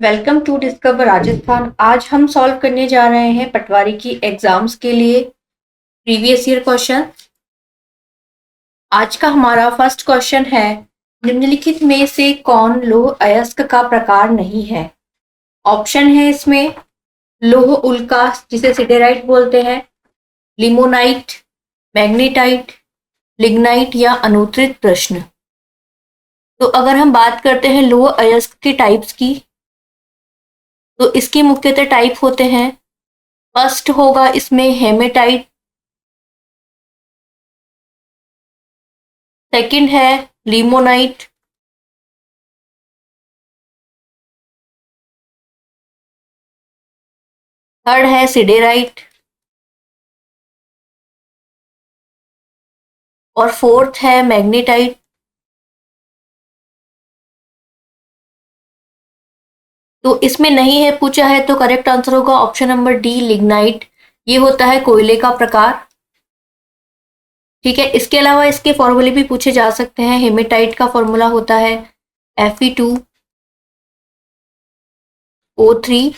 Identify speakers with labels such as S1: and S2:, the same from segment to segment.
S1: Welcome to discover Rajasthan. आज हम solve करने जा रहे हैं पटवारी की एग्जाम्स के लिए प्रीवियस ईयर क्वेश्चन। आज का हमारा फर्स्ट क्वेश्चन है, निम्नलिखित में से कौन लौह अयस्क का प्रकार नहीं है। ऑप्शन है इसमें लौह उल्का जिसे सिडेराइट बोलते हैं, लिमोनाइट, मैग्नेटाइट, लिग्नाइट या अनुत्तरित प्रश्न। तो अगर हम बात करते हैं लौह अयस्क के टाइप्स की, तो इसके मुख्यतः टाइप होते हैं। फर्स्ट होगा इसमें हेमेटाइट, सेकंड है लिमोनाइट, थर्ड है सिडेराइट और फोर्थ है मैग्नेटाइट। तो इसमें नहीं है पूछा है तो करेक्ट आंसर होगा ऑप्शन नंबर डी, लिग्नाइट। ये होता है कोयले का प्रकार। ठीक है, इसके अलावा इसके फॉर्मूले भी पूछे जा सकते हैं। हेमेटाइट का फॉर्मूला होता है Fe2O3,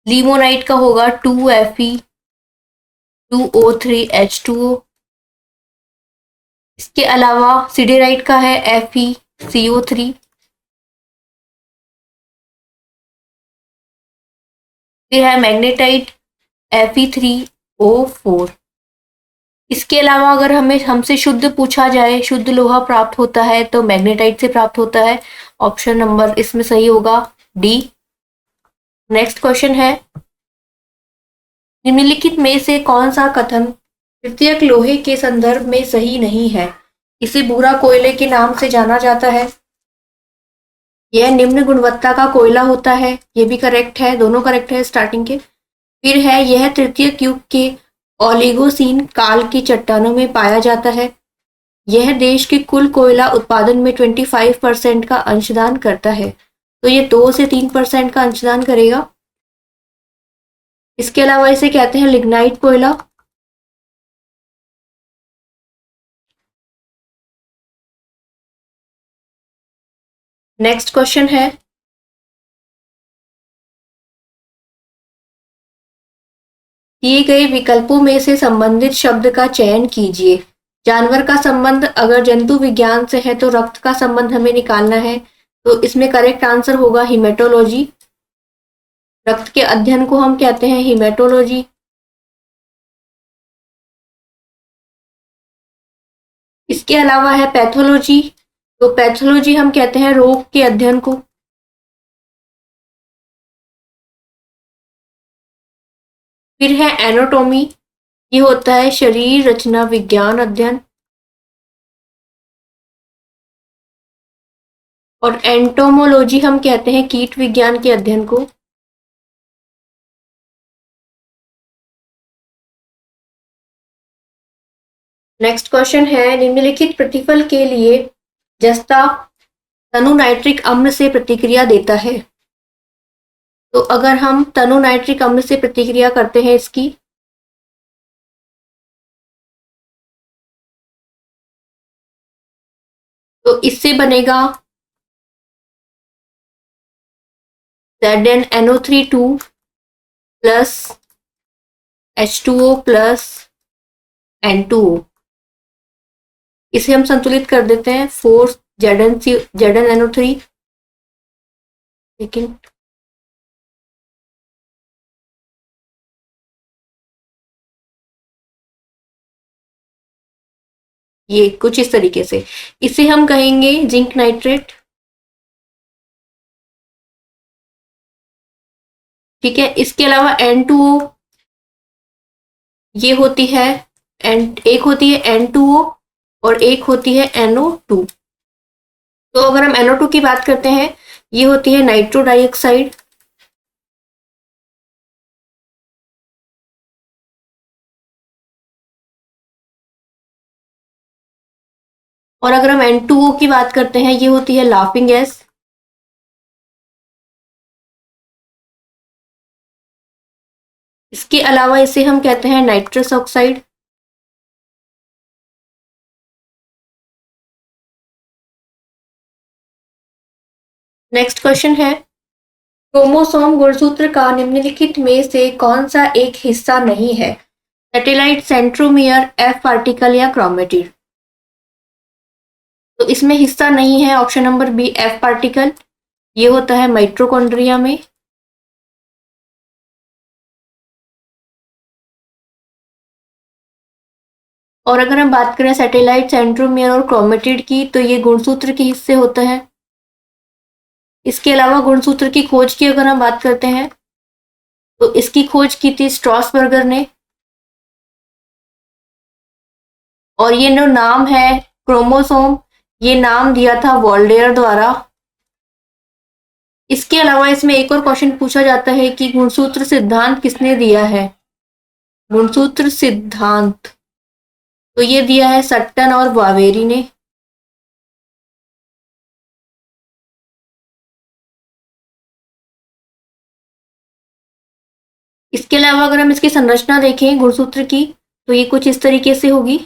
S1: लिमोनाइट का होगा 2Fe2O3H2O। इसके अलावा सिडेराइट का है FeCO3। फिर है मैग्नेटाइट Fe3O4। इसके अलावा अगर हमें हमसे शुद्ध पूछा जाए, शुद्ध लोहा प्राप्त होता है तो मैग्नेटाइट से प्राप्त होता है। ऑप्शन नंबर इसमें सही होगा डी। नेक्स्ट क्वेश्चन है, निम्नलिखित में से कौन सा कथन तृतीयक लोहे के संदर्भ में सही नहीं है। इसे भूरा कोयले के नाम से जाना जाता है। यह निम्न गुणवत्ता का कोयला होता है, ये भी करेक्ट है, दोनों करेक्ट है स्टार्टिंग के। फिर है यह तृतीयक युग के ओलिगोसीन काल की चट्टानों में पाया जाता है। यह देश के कुल कोयला उत्पादन में 25% का अंशदान करता है। तो ये 2 से 3% का अंशदान करेगा। इसके अलावा इसे कहते हैं लिग्नाइट कोयला। नेक्स्ट क्वेश्चन है, दिए गए विकल्पों में से संबंधित शब्द का चयन कीजिए। जानवर का संबंध अगर जंतु विज्ञान से है तो रक्त का संबंध हमें निकालना है। तो इसमें करेक्ट आंसर होगा हिमेटोलॉजी। रक्त के अध्ययन को हम कहते हैं हिमेटोलॉजी। इसके अलावा है पैथोलॉजी। तो पैथोलॉजी हम कहते हैं रोग के अध्ययन को। फिर है एनाटॉमी, ये होता है शरीर रचना विज्ञान अध्ययन। और एंटोमोलॉजी हम कहते हैं कीट विज्ञान के अध्ययन को। नेक्स्ट क्वेश्चन है, निम्नलिखित प्रतिफल के लिए जस्ता तनु नाइट्रिक अम्ल से प्रतिक्रिया देता है। तो अगर हम तनु नाइट्रिक अम्ल से प्रतिक्रिया करते हैं इसकी, तो इससे बनेगा ZnNO3 2 plus H2O plus N2O। इसे हम संतुलित कर देते हैं 4ZnNO3। लेकिन ये कुछ इस तरीके से, इसे हम कहेंगे जिंक नाइट्रेट। ठीक है, इसके अलावा N2O ये होती है, एक होती है N2O और एक होती है NO2। तो अगर हम NO2 की बात करते हैं, ये होती है नाइट्रो डाइऑक्साइड। और अगर हम N2O की बात करते हैं, ये होती है लाफिंग गैस। इसके अलावा इसे हम कहते हैं नाइट्रस ऑक्साइड। नेक्स्ट क्वेश्चन है, क्रोमोसोम गुणसूत्र का निम्नलिखित में से कौन सा एक हिस्सा नहीं है? सैटेलाइट, सेंट्रोमियर, एफ पार्टिकल या क्रोमेटिड? तो इसमें हिस्सा नहीं है option number B, F particle. ये होता है माइटोकॉन्ड्रिया में। और अगर हम बात करें सैटेलाइट, सेंट्रोमियर और क्रोमेटिड की, तो ये गुणसूत्र के हिस्से होते हैं। इसके अलावा गुणसूत्र की खोज की अगर हम बात करते हैं, तो इसकी खोज की थी स्ट्रॉसबर्गर ने। और ये जो नाम है क्रोमोसोम, ये नाम दिया था वॉल्डेयर द्वारा। इसके अलावा इसमें एक और क्वेश्चन पूछा जाता है कि गुणसूत्र सिद्धांत किसने दिया है? गुणसूत्र सिद्धांत तो ये दिया है सट्टन और वावेरी ने। इसके अलावा अगर हम इसकी संरचना देखें गुणसूत्र की, तो ये कुछ इस तरीके से होगी।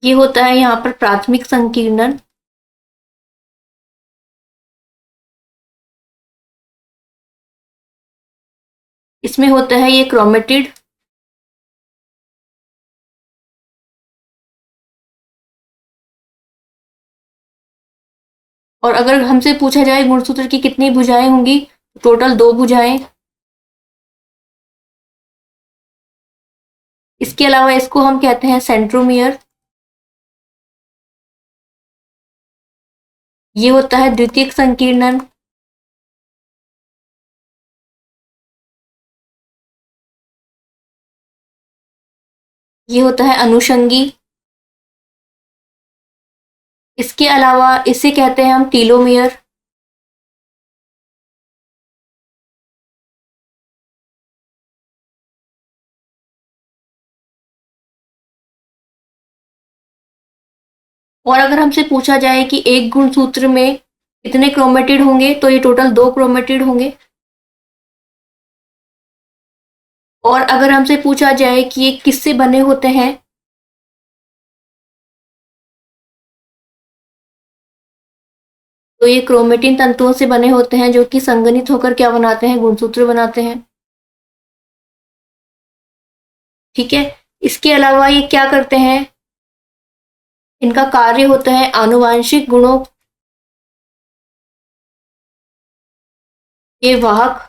S1: ये होता है यहाँ पर प्राथमिक संकीर्णन। इसमें होता है ये क्रोमेटिड। और अगर हमसे पूछा जाए गुणसूत्र की कितनी भुजाएं होंगी, टोटल 2 भुजाएं। इसके अलावा इसको हम कहते हैं सेंट्रोमियर। ये होता है द्वितीयक संकीर्णन। ये होता है अनुषंगी। इसके अलावा इसे कहते हैं हम टीलोमियर। और अगर हमसे पूछा जाए कि एक गुणसूत्र में कितने क्रोमेटिड होंगे, तो ये टोटल 2 क्रोमेटिड होंगे। और अगर हमसे पूछा जाए कि ये किससे बने होते हैं, तो ये क्रोमेटिन तंतुओं से बने होते हैं, जो कि संघनित होकर क्या बनाते हैं? गुणसूत्र बनाते हैं। ठीक है। इसके अलावा ये क्या करते हैं? इनका कार्य होता है आनुवांशिक गुणों के वाहक।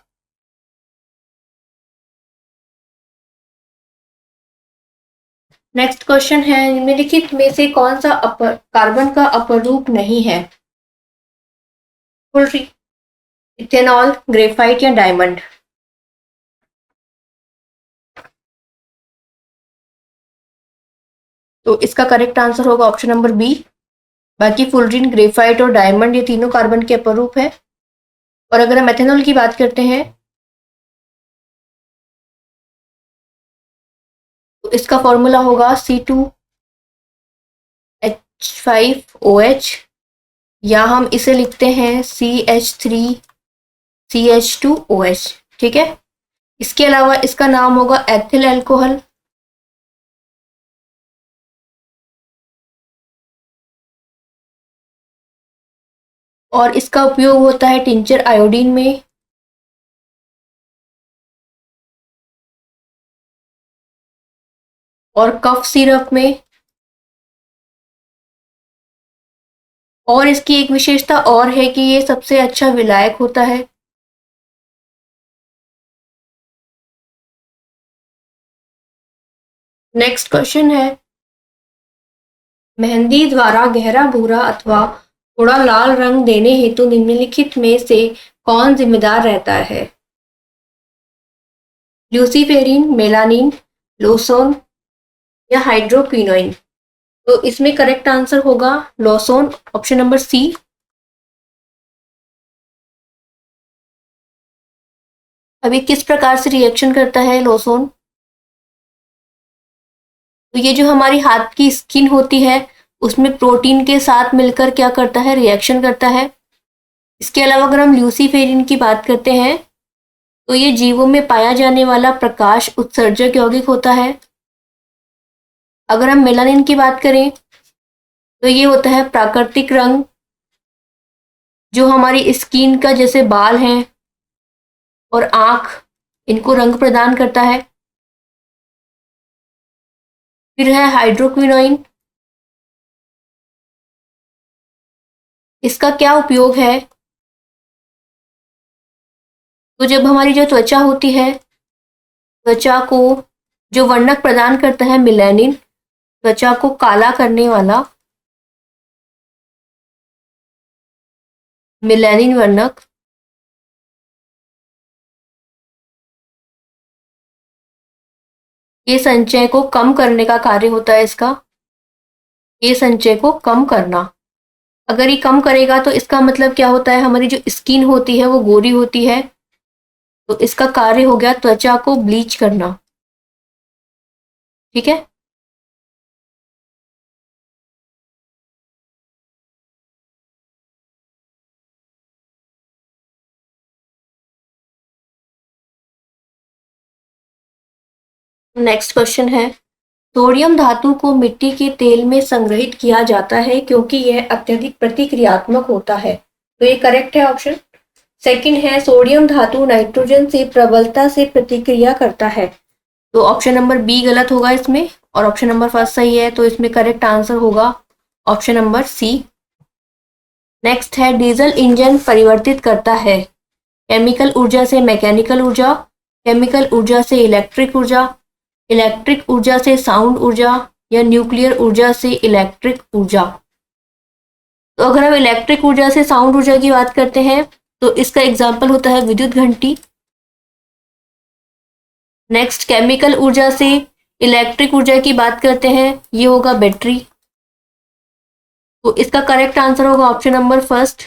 S1: नेक्स्ट क्वेश्चन है, निम्नलिखित में से कौन सा कार्बन का अपरूप नहीं है? फुलरी, इथेनॉल, ग्रेफाइट या डायमंड? तो इसका करेक्ट आंसर होगा ऑप्शन नंबर बी। बाकी फुलरीन, ग्रेफाइट और डायमंड ये तीनों कार्बन के अपरूप है। और अगर हम एथेनॉल की बात करते हैं, तो इसका फॉर्मूला होगा C2H5OH, या हम इसे लिखते हैं CH3CH2OH। ठीक है। इसके अलावा इसका नाम होगा एथिल अल्कोहल। और इसका उपयोग होता है टिंचर आयोडीन में। और कफ सिरप में। और इसकी एक विशेषता और है कि ये सबसे अच्छा विलायक होता है। नेक्स्ट क्वेश्चन है, मेहंदी द्वारा गहरा भूरा अथवा थोड़ा लाल रंग देने हेतु निम्नलिखित में से कौन जिम्मेदार रहता है? ल्यूसीफेरिन, मेलानिन, लोसोन या हाइड्रोक्विनोइन? तो इसमें करेक्ट आंसर होगा लोसोन, ऑप्शन नंबर सी। अभी किस प्रकार से रिएक्शन करता है लोसोन? तो ये जो हमारी हाथ की स्किन होती है, उसमें प्रोटीन के साथ मिलकर क्या करता है? रिएक्शन करता है। इसके अलावा अगर हम ल्यूसीफेरिन की बात करते हैं तो ये जीवों में पाया जाने वाला प्रकाश उत्सर्जक यौगिक होता है। अगर हम मेलानिन की बात करें तो ये होता है प्राकृतिक रंग जो हमारी स्किन का जैसे बाल हैं और आंख, इनको रंग प्रदान करता है। फिर है हाइड्रोक्विनोइन। इसका क्या उपयोग है? तो जब हमारी जो त्वचा होती है, त्वचा को जो वर्णक प्रदान करता है मेलानिन, त्वचा को काला करने वाला मेलानिन वर्णक, ये संचय को कम करने का कार्य होता है इसका। ये संचय को कम करना, अगर ये कम करेगा तो इसका मतलब क्या होता है, हमारी जो स्किन होती है वो गोरी होती है, तो इसका कार्य हो गया त्वचा को ब्लीच करना। ठीक है। नेक्स्ट क्वेश्चन है, सोडियम धातु को मिट्टी के तेल में संग्रहित किया जाता है क्योंकि यह अत्यधिक प्रतिक्रियात्मक होता है। तो ये करेक्ट है ऑप्शन। सेकंड है, सोडियम धातु नाइट्रोजन से प्रबलता से प्रतिक्रिया करता है। तो ऑप्शन नंबर बी गलत होगा इसमें, और ऑप्शन नंबर फर्स्ट सही है, तो इसमें करेक्ट आंसर होगा ऑप्शन नंबर सी। नेक्स्ट है, डीजल इंजन परिवर्तित करता है केमिकल ऊर्जा से मैकेनिकल ऊर्जा, केमिकल ऊर्जा से इलेक्ट्रिक ऊर्जा, इलेक्ट्रिक ऊर्जा से साउंड ऊर्जा, या न्यूक्लियर ऊर्जा से इलेक्ट्रिक ऊर्जा। तो अगर हम इलेक्ट्रिक ऊर्जा से साउंड ऊर्जा की बात करते हैं तो इसका एग्जाम्पल होता है विद्युत घंटी। नेक्स्ट, केमिकल ऊर्जा से इलेक्ट्रिक ऊर्जा की बात करते हैं, ये होगा बैटरी। तो इसका करेक्ट आंसर होगा option number first.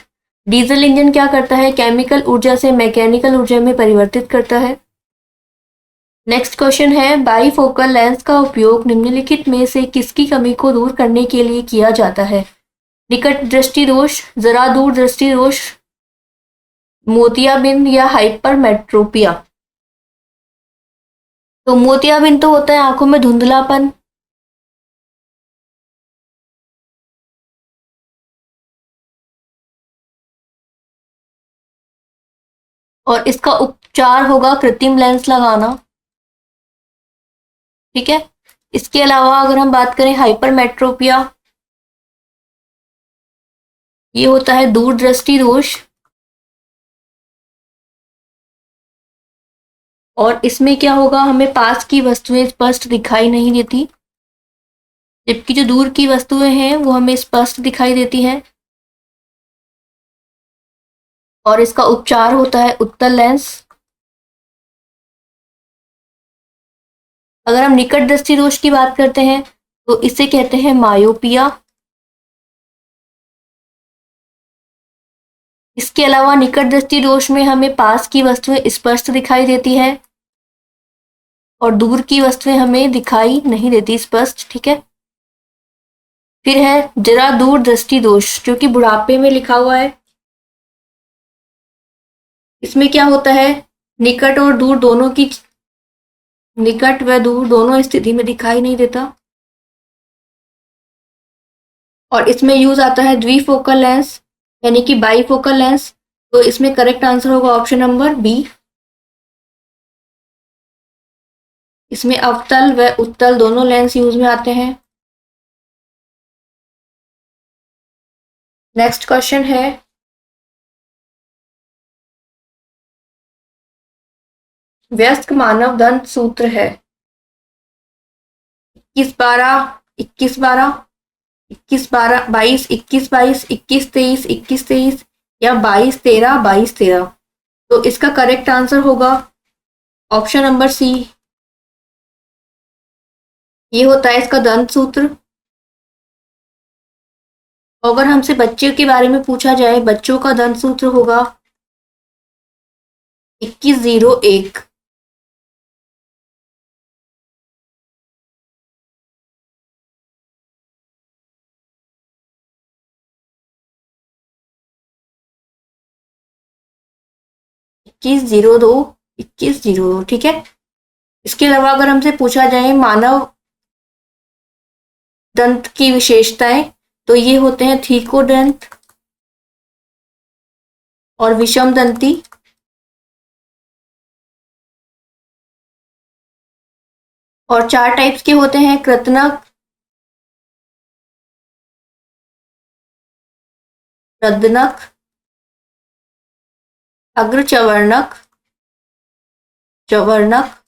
S1: Diesel engine क्या करता है, केमिकल ऊर्जा से मैकेनिकल ऊर्जा में परिवर्तित करता है। नेक्स्ट क्वेश्चन है, बाईफोकल लेंस का उपयोग निम्नलिखित में से किसकी कमी को दूर करने के लिए किया जाता है? निकट दृष्टि दोष, जरा दूर दृष्टि दोष, मोतियाबिंद, या हाइपरमेट्रोपिया। तो मोतियाबिंद तो होता है आंखों में धुंधलापन, और इसका उपचार होगा कृत्रिम लेंस लगाना। ठीक है। इसके अलावा अगर हम बात करें हाइपरमेट्रोपिया, ये होता है दूरदृष्टि दोष, और इसमें क्या होगा, हमें पास की वस्तुएं स्पष्ट दिखाई नहीं देती, जबकि जो दूर की वस्तुएं हैं वो हमें स्पष्ट दिखाई देती हैं। और इसका उपचार होता है उत्तल लेंस। अगर हम निकट दृष्टि दोष की बात करते हैं तो इसे कहते हैं मायोपिया। इसके अलावा निकट दृष्टि दोष में हमें पास की वस्तुएं स्पष्ट दिखाई देती है और दूर की वस्तुएं हमें दिखाई नहीं देती स्पष्ट। ठीक है। फिर है जरा दूर दृष्टि दोष, जो कि बुढ़ापे में लिखा हुआ है। इसमें क्या होता है, निकट और दूर दोनों की, निकट व दूर दोनों स्थिति में दिखाई नहीं देता, और इसमें यूज आता है द्विफोकल लेंस यानी कि बाईफोकल लेंस। तो इसमें करेक्ट आंसर होगा ऑप्शन नंबर बी। इसमें अवतल व उत्तल दोनों लेंस यूज में आते हैं। नेक्स्ट क्वेश्चन है, व्यस्क मानव दंत सूत्र है 21 12 21 12 22 21 22 21 23 21 23, या 22 13 22 13। तो इसका करेक्ट आंसर होगा ऑप्शन नंबर सी। ये होता है इसका दंत सूत्र। अगर हमसे बच्चे के बारे में पूछा जाए, बच्चों का दंत सूत्र होगा 2101। 2102 ठीक है। इसके अलावा अगर हमसे पूछा जाए मानव दंत की विशेषताएं, तो ये होते हैं थीकोदंत और विषम दंती। और 4 टाइप्स के होते हैं, कृतनक, रदनक, अग्रचवर्णक, चवर्णक,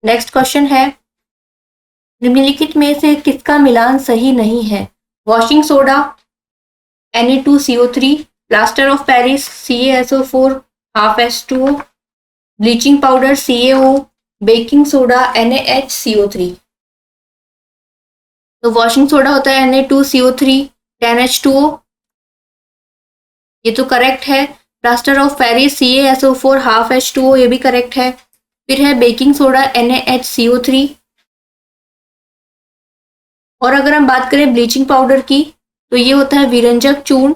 S1: नेक्स्ट क्वेश्चन है, निम्नलिखित में से किसका मिलान सही नहीं है? Washing soda Na2CO3, plaster of Paris CaSO4 half H2O, bleaching powder CaO, baking soda NaHCO3। तो वॉशिंग सोडा होता है Na2CO3 10H2O, ये तो करेक्ट है। Plaster of Paris CaSO4 half H2O, ये भी करेक्ट है। फिर है बेकिंग सोडा NaHCO3। और अगर हम बात करें ब्लीचिंग पाउडर की, तो ये होता है विरंजक चूर्ण।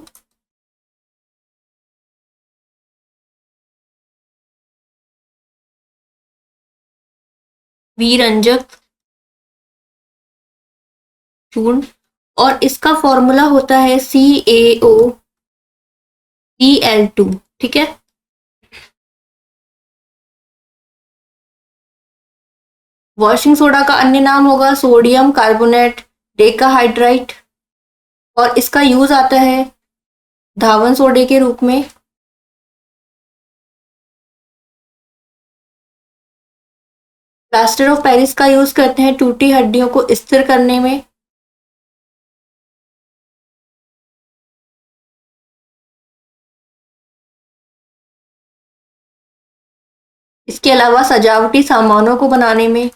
S1: विरंजक चूर्ण, और इसका फॉर्मूला होता है CaOCl2, ठीक है। वॉशिंग सोडा का अन्य नाम होगा सोडियम कार्बोनेट डेकाहाइड्राइट, और इसका यूज आता है धावन सोडे के रूप में। प्लास्टर ऑफ पेरिस का यूज करते हैं टूटी हड्डियों को स्थिर करने में। इसके अलावा सजावटी सामानों को बनाने में।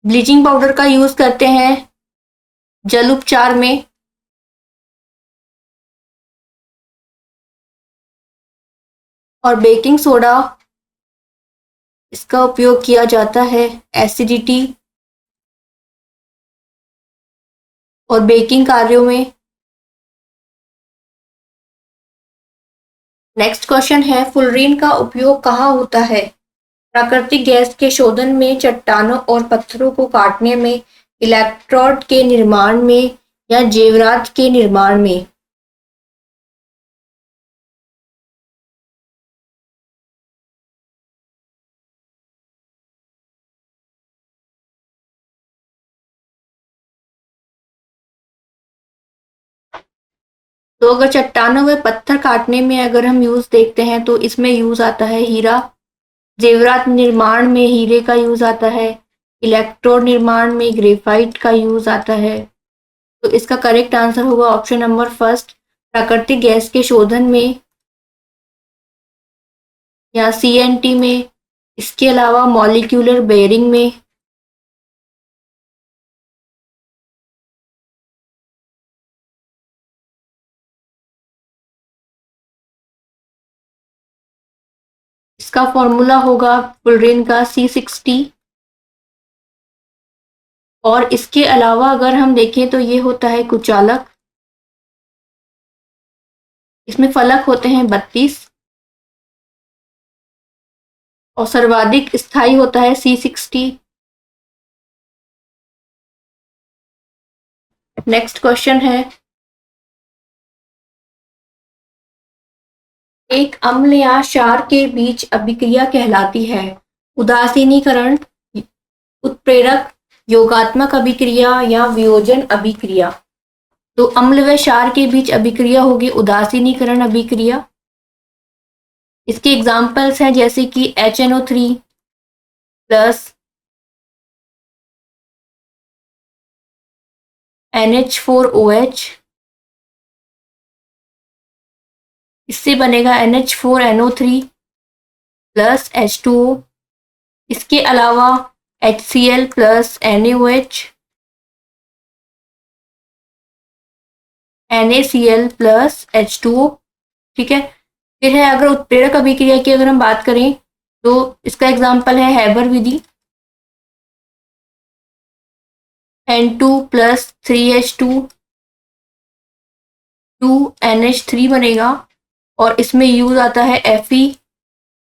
S1: ब्लीचिंग पाउडर का यूज करते हैं जल उपचार में। और बेकिंग सोडा, इसका उपयोग किया जाता है एसिडिटी और बेकिंग कार्यों में। नेक्स्ट क्वेश्चन है, फुलरीन का उपयोग कहाँ होता है? प्राकृतिक गैस के शोधन में, चट्टानों और पत्थरों को काटने में, इलेक्ट्रोड के निर्माण में, या जेवरात के निर्माण में। तो अगर चट्टानों व पत्थर काटने में अगर हम यूज देखते हैं, तो इसमें यूज आता है हीरा। जेवरात निर्माण में हीरे का यूज आता है। इलेक्ट्रोड निर्माण में ग्रेफाइट का यूज आता है। तो इसका करेक्ट आंसर होगा ऑप्शन नंबर फर्स्ट, प्राकृतिक गैस के शोधन में या CNT में। इसके अलावा मॉलिक्यूलर बेयरिंग में। इसका फॉर्मूला होगा फुलरीन का C60। और इसके अलावा अगर हम देखें तो ये होता है कुचालक, इसमें फलक होते हैं 32। और सर्वाधिक स्थायी होता है C60। नेक्स्ट क्वेश्चन है, एक अम्ल या क्षार के बीच अभिक्रिया कहलाती है? उदासीनीकरण, उत्प्रेरक, योगात्मक अभिक्रिया, या वियोजन अभिक्रिया। तो अम्ल व क्षार के बीच अभिक्रिया होगी उदासीनीकरण अभिक्रिया। इसके एग्जाम्पल्स हैं जैसे कि HNO3 प्लस NH4OH, इससे बनेगा NH4NO3 प्लस H2O। इसके अलावा HCl plus NaOH, NaCl plus H2O। ठीक है, फिर है अगर उत्प्रेरक अभिक्रिया की अगर हम बात करें तो इसका एग्जाम्पल है हैबर विधि। N2 प्लस 3H2 2NH3 बनेगा और इसमें यूज आता है Fe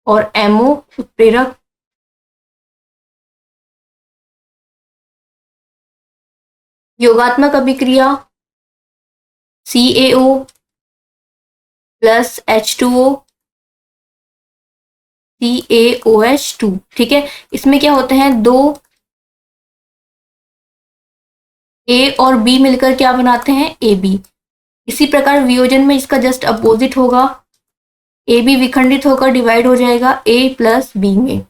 S1: और MO उत्प्रेरक। योगात्मक अभिक्रिया CaO प्लस H2O CaOH2। ठीक है, इसमें क्या होते हैं, दो A और B मिलकर क्या बनाते हैं, AB। इसी प्रकार वियोजन में इसका जस्ट अपोजिट होगा, AB विखंडित होकर डिवाइड हो जाएगा A प्लस B में।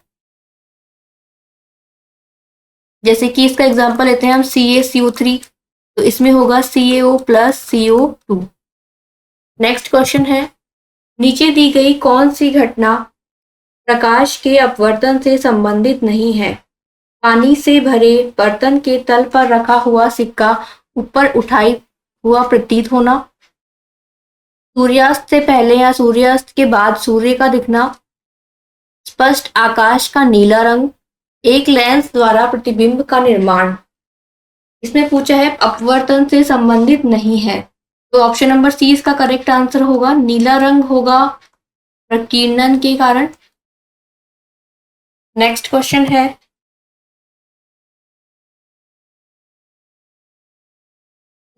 S1: जैसे कि इसका एग्जांपल लेते हैं हम CaCO3, तो इसमें होगा CaO plus CO2। Next question है, नीचे दी गई कौन सी घटना प्रकाश के अपवर्तन से संबंधित नहीं है। पानी से भरे बर्तन के तल पर रखा हुआ सिक्का ऊपर उठाई हुआ प्रतीत होना, सूर्यास्त से पहले या सूर्यास्त के बाद सूर्य का दिखना, स्पष्ट आकाश का नीला रंग, एक लेंस द्वारा प्रतिबिंब का निर्माण। इसमें पूछा है अपवर्तन से संबंधित नहीं है, तो ऑप्शन नंबर सी इसका करेक्ट आंसर होगा। नीला रंग होगा प्रकीर्णन के कारण। नेक्स्ट क्वेश्चन है,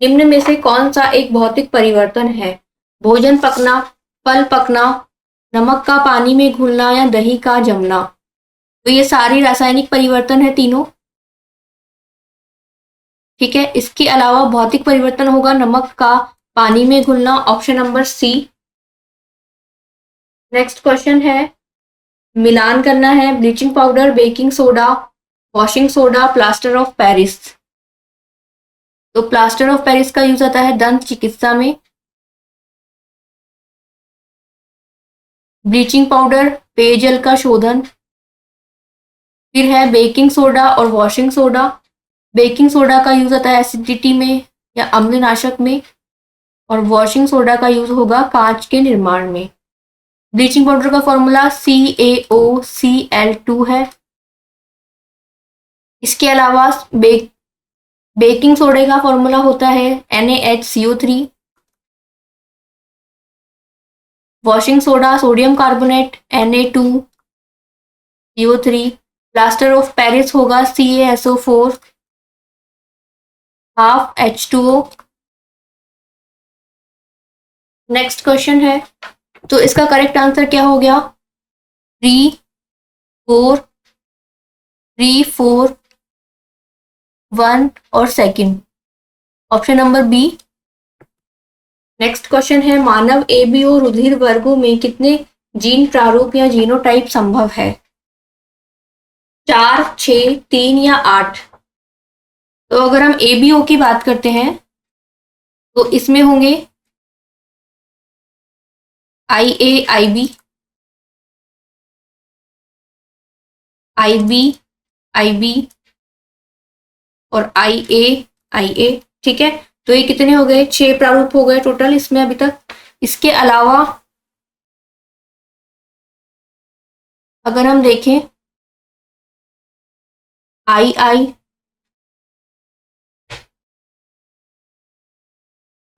S1: निम्न में से कौन सा एक भौतिक परिवर्तन है। भोजन पकना, फल पकना, नमक का पानी में घुलना या दही का जमना। तो ये सारी रासायनिक परिवर्तन है तीनों। ठीक है, इसके अलावा भौतिक परिवर्तन होगा नमक का पानी में घुलना, option number C. Next question है, मिलान करना है bleaching powder, baking soda, washing soda, plaster of Paris. तो प्लास्टर ऑफ पेरिस का यूज आता है दंत चिकित्सा में। ब्लीचिंग पाउडर पेयजल का शोधन। फिर है बेकिंग सोडा और वॉशिंग सोडा। बेकिंग सोडा का यूज आता है एसिडिटी में या अम्लनाशक में, और वॉशिंग सोडा का यूज होगा कांच के निर्माण में। ब्लीचिंग पाउडर का फॉर्मूला CaOCl2 है। इसके अलावा बेकिंग सोडे का फॉर्मूला होता है NaHCO3। Washing soda sodium carbonate Na2CO3। Plaster of Paris होगा CaSO4 half H2O। Next question है, तो इसका करेक्ट आंसर क्या हो गया, 3 4 3 4 1 और second, option number B. Next question है, मानव AB और रुधिर वर्गों में कितने जीन प्रारूप या जीनोटाइप संभव है। 4 6 3 या 8। तो अगर हम ABO की बात करते हैं तो इसमें होंगे IA IB IB IB और IA IA। ठीक है, तो ये कितने हो गए, 6 प्रारूप हो गए टोटल इसमें अभी तक। इसके अलावा अगर हम देखें II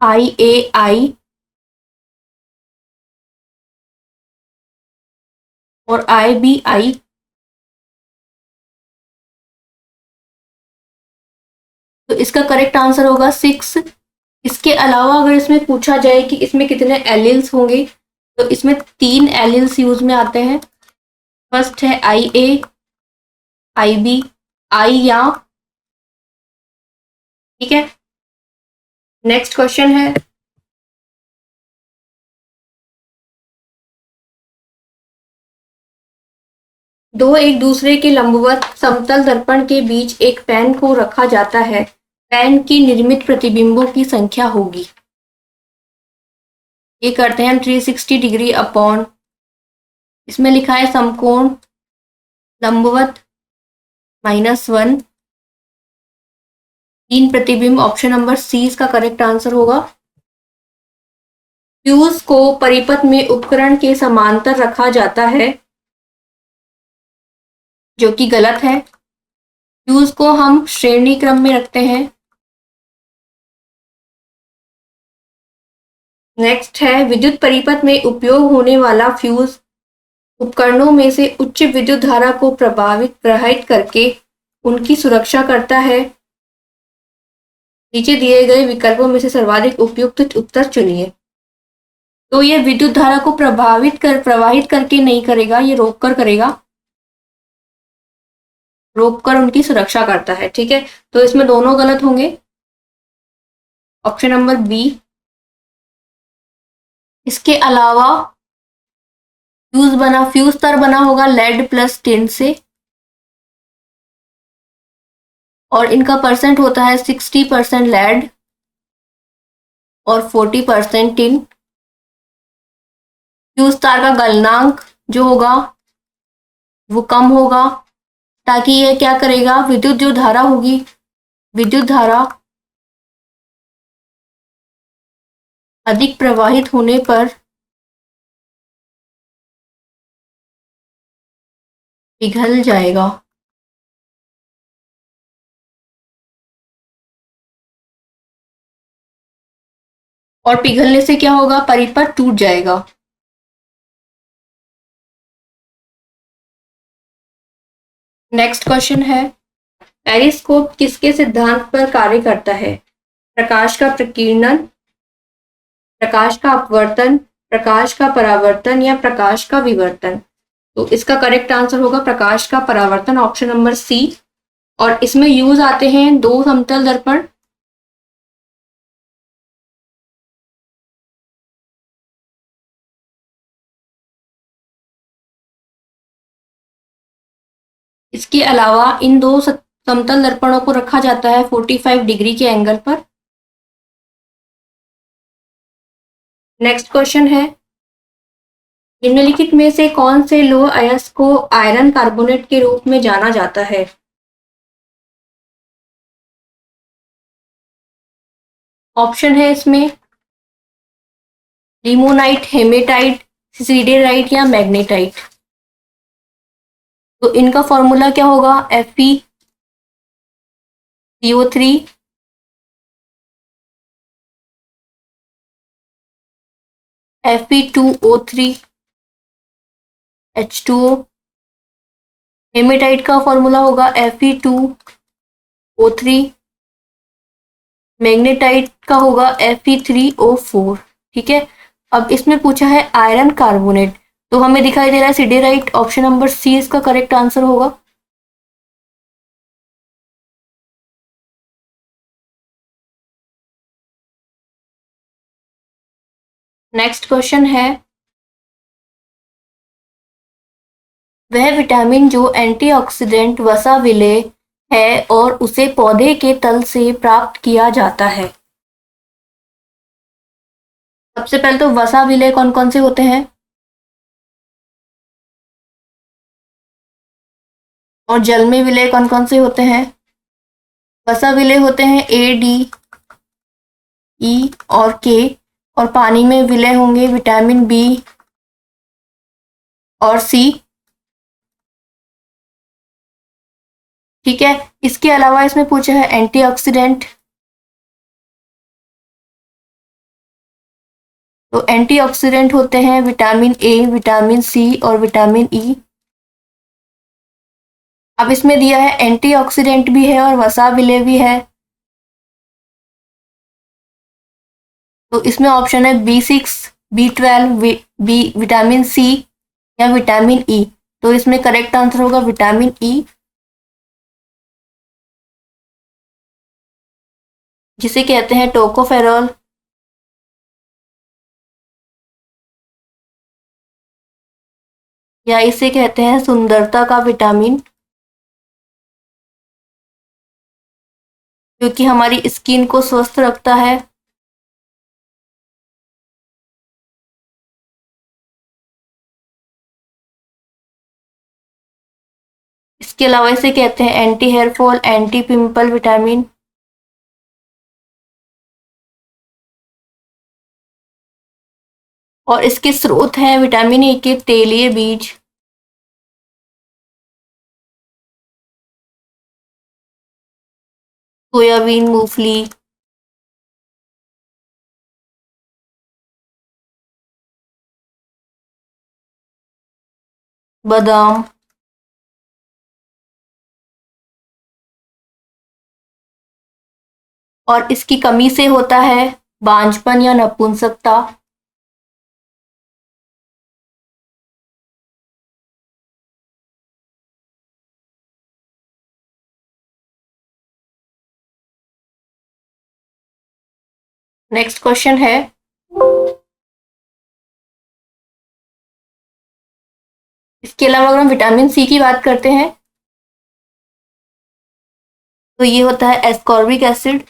S1: IAI और IBI, तो इसका करेक्ट आंसर होगा 6। इसके अलावा अगर इसमें पूछा जाए कि इसमें कितने एलिल्स होंगे, तो इसमें 3 एलिल्स यूज में आते हैं। फर्स्ट है IA IB I या। ठीक है, नेक्स्ट क्वेश्चन है, दो एक दूसरे के लंबवत समतल दर्पण के बीच एक पेन को रखा जाता है, पेन की निर्मित प्रतिबिंबों की संख्या होगी। ये करते हैं हम 360 डिग्री अपॉन, इसमें लिखा है समकोण लंबवत -1 3 प्रतिबिंब, ऑप्शन नंबर सी इसका करेक्ट आंसर होगा। फ्यूज को परिपथ में उपकरण के समांतर रखा जाता है, जो कि गलत है। फ्यूज को हम श्रेणी क्रम में रखते हैं। नेक्स्ट है, विद्युत परिपथ में उपयोग होने वाला फ्यूज उपकरणों में से उच्च विद्युत धारा को प्रवाहित करके उनकी सुरक्षा करता है। नीचे दिए गए विकल्पों में से सर्वाधिक उपयुक्त उत्तर चुनिए। तो ये विद्युत धारा को प्रवाहित करके नहीं करेगा, ये रोककर करेगा, रोककर उनकी सुरक्षा करता है। ठीक है, तो इसमें दोनों गलत होंगे। Option number B. इसके अलावा फ्यूज तार बना होगा लेड प्लस टिन से, और इनका परसेंट होता है 60% लेड और 40% टिन। फ्यूज तार का गलनांक जो होगा वो कम होगा, ताकि ये क्या करेगा, विद्युत जो धारा होगी, विद्युत धारा अधिक प्रवाहित होने पर पिघल जाएगा। और पिघलने से क्या होगा, परिपथ टूट जाएगा। नेक्स्ट क्वेश्चन है, पेरिस्कोप किसके सिद्धांत पर कार्य करता है? प्रकाश का प्रकीर्णन, प्रकाश का अपवर्तन, प्रकाश का परावर्तन या प्रकाश का विवर्तन? तो इसका करेक्ट आंसर होगा प्रकाश का परावर्तन, ऑप्शन नंबर सी। और इसमें यूज आते हैं दो समतल दर्पण। इसके अलावा इन दो समतल दर्पणों को रखा जाता है 45 डिग्री के एंगल पर। नेक्स्ट क्वेश्चन है, निम्नलिखित में से कौन से लोह अयस्क को आयरन कार्बोनेट के रूप में जाना जाता है? ऑप्शन है इसमें लिमोनाइट, हेमेटाइट, सिसिडेराइट या मैग्नेटाइट। तो इनका फॉर्मूला क्या होगा, FeCO3 Fe2O3 H2O। हेमेटाइट का फॉर्मूला होगा Fe2O3, मैग्नेटाइट का होगा Fe3O4। ठीक है, अब इसमें पूछा है आयरन कार्बोनेट, तो हमें दिखाई दे रहा है सिडेराइट, ऑप्शन नंबर सी इसका करेक्ट आंसर होगा। नेक्स्ट क्वेश्चन है, वह विटामिन जो एंटीऑक्सीडेंट वसा विलेय है और उसे पौधे के तल से प्राप्त किया जाता है। सबसे पहले तो वसा विलेय कौन कौन से होते हैं, और जल में विलेय कौन कौन से होते हैं? वसा विलेय होते हैं A, D, E और K, और पानी में विलेय होंगे विटामिन B और C। ठीक है, इसके अलावा इसमें पूछा है एंटीऑक्सीडेंट, तो एंटीऑक्सीडेंट होते हैं विटामिन A, विटामिन C और विटामिन E। अब इसमें दिया है एंटीऑक्सीडेंट भी है और वसा विलेय भी है, तो इसमें ऑप्शन है B6, B12, विटामिन C या विटामिन E। तो इसमें करेक्ट आंसर होगा विटामिन E, जिसे कहते हैं टोकोफेरॉल। या इसे कहते हैं सुंदरता का विटामिन, क्योंकि हमारी स्किन को स्वस्थ रखता है। इसके अलावा इसे कहते हैं anti hair fall, anti pimple vitamin. और इसके स्रोत हैं विटामिन ए के तेलीय बीज, सोयाबीन, मूंगफली, बादाम, और इसकी कमी से होता है बांझपन या नपुंसकता। नेक्स्ट क्वेश्चन है, इसके अलावा अगर हम विटामिन सी की बात करते हैं तो ये होता है एस्कॉर्बिक एसिड,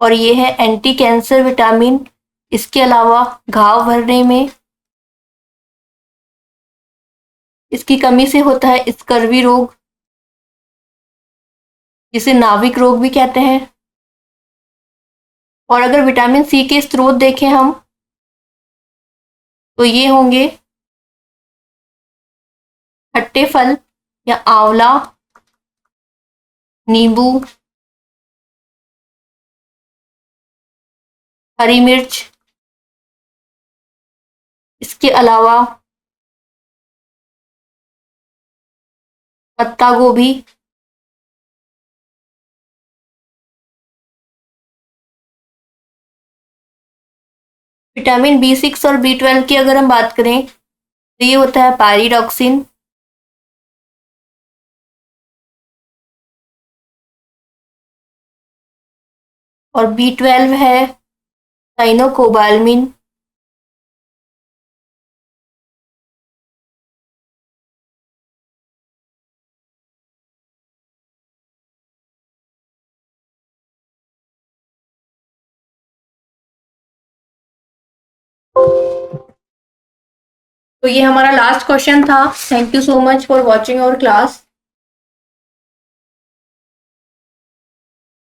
S1: और ये है एंटी कैंसर विटामिन। इसके अलावा घाव भरने में इसकी कमी से होता है स्कर्वी रोग, जिसे नाविक रोग भी कहते हैं। और अगर विटामिन सी के स्रोत देखें हम तो ये होंगे खट्टे फल या आंवला, नींबू, हरी मिर्च, इसके अलावा पत्ता गोभी। विटामिन बी6 और बी12 की अगर हम बात करें तो ये होता है पायरिडॉक्सिन, और बी12 है साइनोकोबाल्मिन। तो ये हमारा लास्ट क्वेश्चन था। Thank you so much for watching our class.